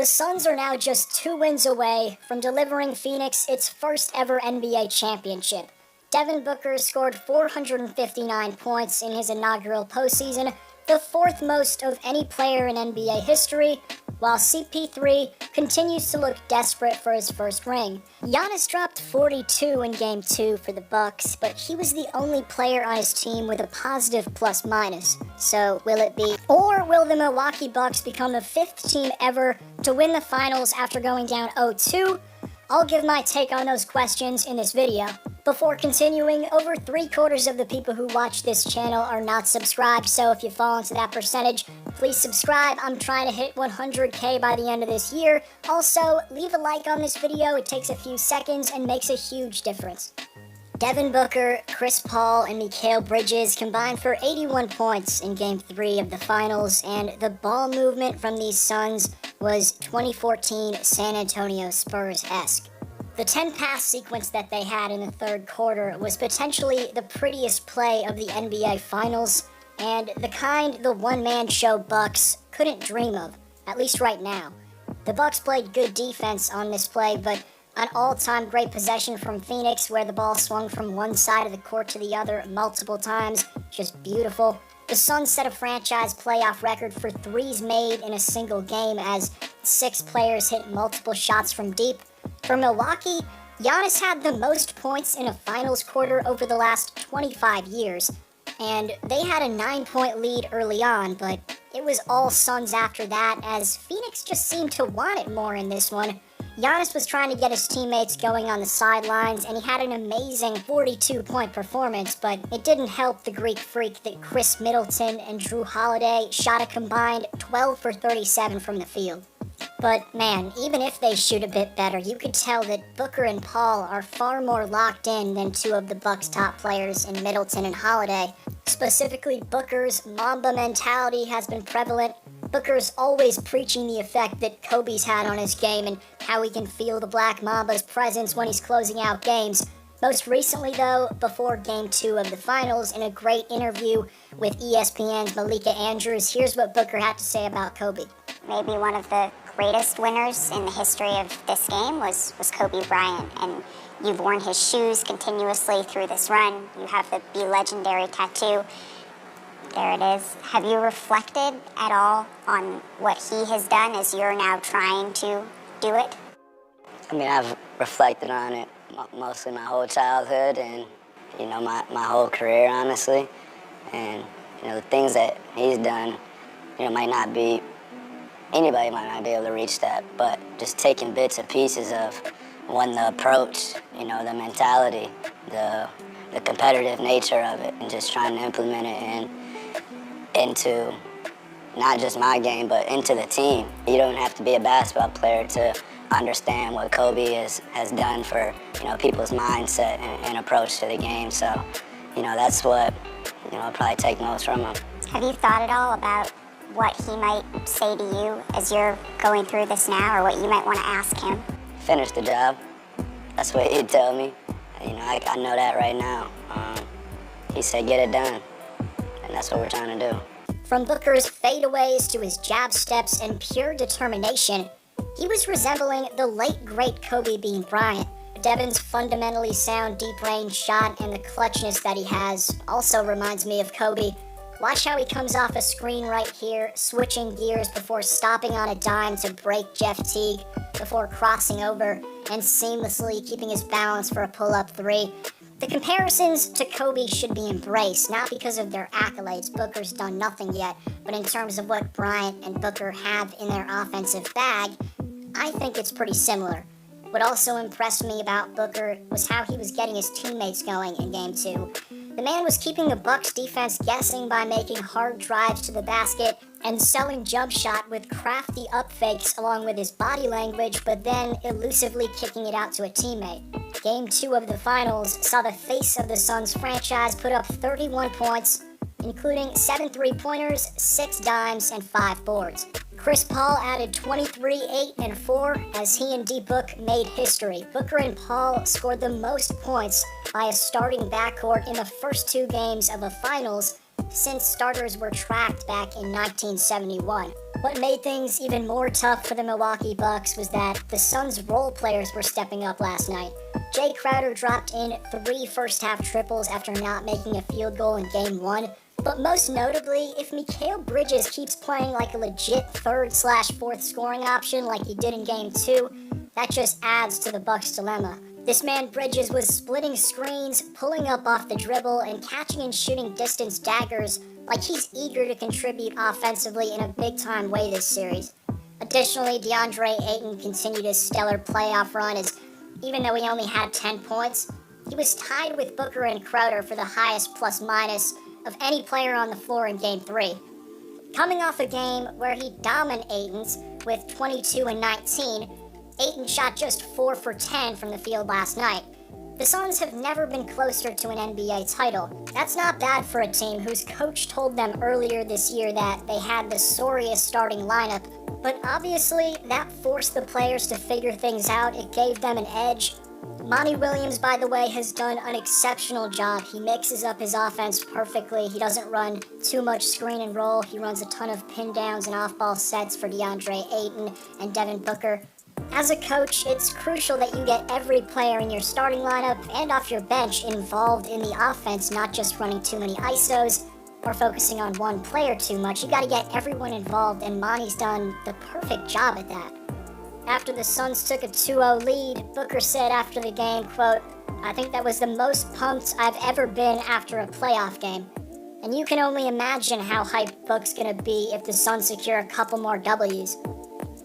The Suns are now just 2 wins away from delivering Phoenix its first ever NBA championship. Devin Booker scored 459 points in his inaugural postseason, the fourth most of any player in NBA history, while CP3 continues to look desperate for his first ring. Giannis dropped 42 in Game 2 for the Bucks, but he was the only player on his team with a positive plus-minus. So will it be? Or will the Milwaukee Bucks become the 5th team ever to win the finals after going down 0-2? I'll give my take on those questions in this video. Before continuing, over 3/4 of the people who watch this channel are not subscribed, so if you fall into that percentage, please subscribe. I'm trying to hit 100K by the end of this year. Also, leave a like on this video. It takes a few seconds and makes a huge difference. Devin Booker, Chris Paul, and Mikal Bridges combined for 81 points in Game 3 of the finals, and the ball movement from these Suns was 2014 San Antonio Spurs-esque. The 10-pass sequence that they had in the third quarter was potentially the prettiest play of the NBA Finals, and the kind the one-man show Bucks couldn't dream of, at least right now. The Bucks played good defense on this play, but an all-time great possession from Phoenix where the ball swung from one side of the court to the other multiple times, just beautiful. The Suns set a franchise playoff record for threes made in a single game as 6 players hit multiple shots from deep. For Milwaukee, Giannis had the most points in a finals quarter over the last 25 years, and they had a 9-point lead early on, but it was all Suns after that as Phoenix just seemed to want it more in this one. Giannis was trying to get his teammates going on the sidelines, and he had an amazing 42-point performance, but it didn't help the Greek freak that Chris Middleton and Drew Holiday shot a combined 12 for 37 from the field. But man, even if they shoot a bit better, you could tell that Booker and Paul are far more locked in than 2 of the Bucks' top players in Middleton and Holiday. Specifically, Booker's Mamba mentality has been prevalent. Booker's always preaching the effect that Kobe's had on his game and how he can feel the Black Mamba's presence when he's closing out games. Most recently though, before Game 2 of the finals, in a great interview with ESPN's Malika Andrews, here's what Booker had to say about Kobe. Maybe one of the greatest winners in the history of this game was Kobe Bryant, and you've worn his shoes continuously through this run. You have the Be Legendary tattoo. There it is. Have you reflected at all on what he has done as you're now trying to do it? I mean, I've reflected on it mostly my whole childhood and, my whole career, honestly. And, the things that he's done, anybody might not be able to reach that, but just taking bits and pieces of, the approach, the mentality, the competitive nature of it, and just trying to implement it into not just my game, but into the team. You don't have to be a basketball player to understand what Kobe has done for, people's mindset and approach to the game. So, that's what, I'll probably take most from him. Have you thought at all about what he might say to you as you're going through this now, or what you might want to ask him? Finish the job. That's what he'd tell me. I know that right now. He said, get it done. And that's what we're trying to do. From Booker's fadeaways to his jab steps and pure determination, he was resembling the late great Kobe Bean Bryant. Devin's fundamentally sound deep-range shot and the clutchness that he has also reminds me of Kobe. Watch how he comes off a screen right here, switching gears before stopping on a dime to break Jeff Teague, before crossing over and seamlessly keeping his balance for a pull-up 3. The comparisons to Kobe should be embraced, not because of their accolades. Booker's done nothing yet, but in terms of what Bryant and Booker have in their offensive bag, I think it's pretty similar. What also impressed me about Booker was how he was getting his teammates going in Game 2. The man was keeping the Bucks defense guessing by making hard drives to the basket and selling jump shot with crafty up fakes along with his body language, but then elusively kicking it out to a teammate. Game 2 of the finals saw the face of the Suns franchise put up 31 points, including 7 3-pointers, 6 dimes, and 5 boards. Chris Paul added 23, 8, and 4 as he and D-Book made history. Booker and Paul scored the most points by a starting backcourt in the first 2 games of a finals since starters were tracked back in 1971. What made things even more tough for the Milwaukee Bucks was that the Suns' role players were stepping up last night. Jay Crowder dropped in 3 first-half triples after not making a field goal in Game 1. But most notably, if Mikal Bridges keeps playing like a legit third/fourth scoring option like he did in Game 2, that just adds to the Bucks' dilemma. This man Bridges was splitting screens, pulling up off the dribble, and catching and shooting distance daggers like he's eager to contribute offensively in a big-time way this series. Additionally, DeAndre Ayton continued his stellar playoff run as, even though he only had 10 points, he was tied with Booker and Crowder for the highest plus-minus of any player on the floor in Game 3. Coming off a game where he dominated Ayton's with 22 and 19, Ayton shot just 4 for 10 from the field last night. The Suns have never been closer to an NBA title. That's not bad for a team whose coach told them earlier this year that they had the sorriest starting lineup, but obviously that forced the players to figure things out. It gave them an edge. Monty Williams, by the way, has done an exceptional job. He mixes up his offense perfectly. He doesn't run too much screen and roll. He runs a ton of pin downs and off-ball sets for DeAndre Ayton and Devin Booker. As a coach, it's crucial that you get every player in your starting lineup and off your bench involved in the offense, not just running too many ISOs or focusing on one player too much. You got to get everyone involved, and Monty's done the perfect job at that. After the Suns took a 2-0 lead, Booker said after the game, quote, "I think that was the most pumped I've ever been after a playoff game. And you can only imagine how hyped Book's gonna be if the Suns secure a couple more W's."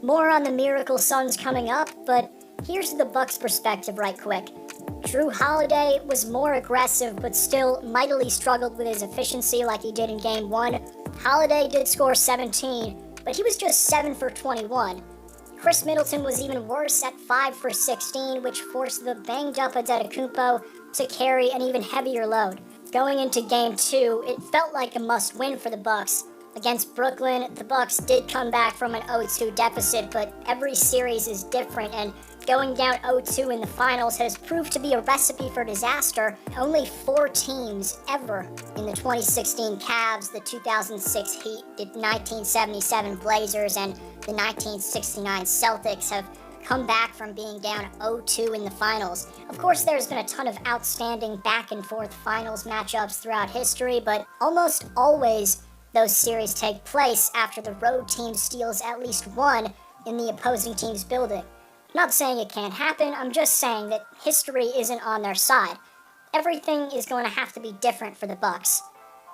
More on the Miracle Suns coming up, but here's the Bucks' perspective right quick. Drew Holiday was more aggressive, but still mightily struggled with his efficiency like he did in Game 1. Holiday did score 17, but he was just 7 for 21. Chris Middleton was even worse at 5 for 16, which forced the banged-up Antetokounmpo to carry an even heavier load. Going into Game 2, it felt like a must-win for the Bucks. Against Brooklyn, the Bucks did come back from an 0-2 deficit, but every series is different, and going down 0-2 in the finals has proved to be a recipe for disaster. Only 4 teams ever in the 2016 Cavs, the 2006 Heat, the 1977 Blazers, and the 1969 Celtics have come back from being down 0-2 in the finals. Of course, there's been a ton of outstanding back-and-forth finals matchups throughout history, but almost always those series take place after the road team steals at least one in the opposing team's building. I'm not saying it can't happen, I'm just saying that history isn't on their side. Everything is going to have to be different for the Bucks.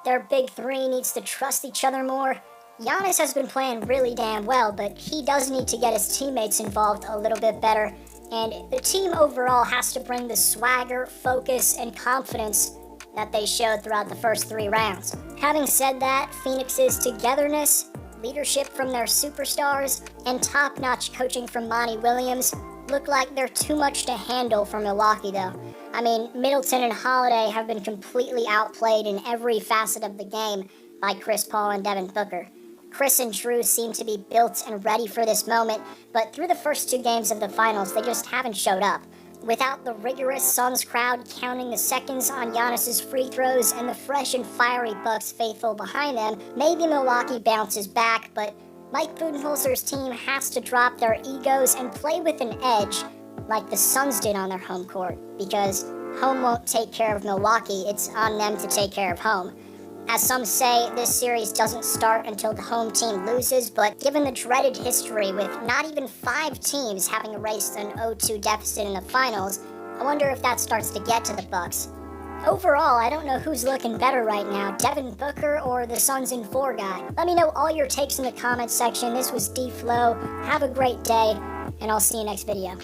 Their big three needs to trust each other more. Giannis has been playing really damn well, but he does need to get his teammates involved a little bit better, and the team overall has to bring the swagger, focus, and confidence that they showed throughout the first 3 rounds. Having said that, Phoenix's togetherness, leadership from their superstars, and top-notch coaching from Monty Williams look like they're too much to handle for Milwaukee, though. I mean, Middleton and Holiday have been completely outplayed in every facet of the game by Chris Paul and Devin Booker. Chris and Drew seem to be built and ready for this moment, but through the first 2 games of the finals, they just haven't showed up. Without the rigorous Suns crowd counting the seconds on Giannis's free throws and the fresh and fiery Bucks faithful behind them, maybe Milwaukee bounces back, but Mike Budenholzer's team has to drop their egos and play with an edge like the Suns did on their home court, because home won't take care of Milwaukee, it's on them to take care of home. As some say, this series doesn't start until the home team loses, but given the dreaded history with not even 5 teams having erased an 0-2 deficit in the finals, I wonder if that starts to get to the Bucks. Overall, I don't know who's looking better right now, Devin Booker or the Suns in 4 guy. Let me know all your takes in the comments section. This was D-Flow. Have a great day, and I'll see you next video.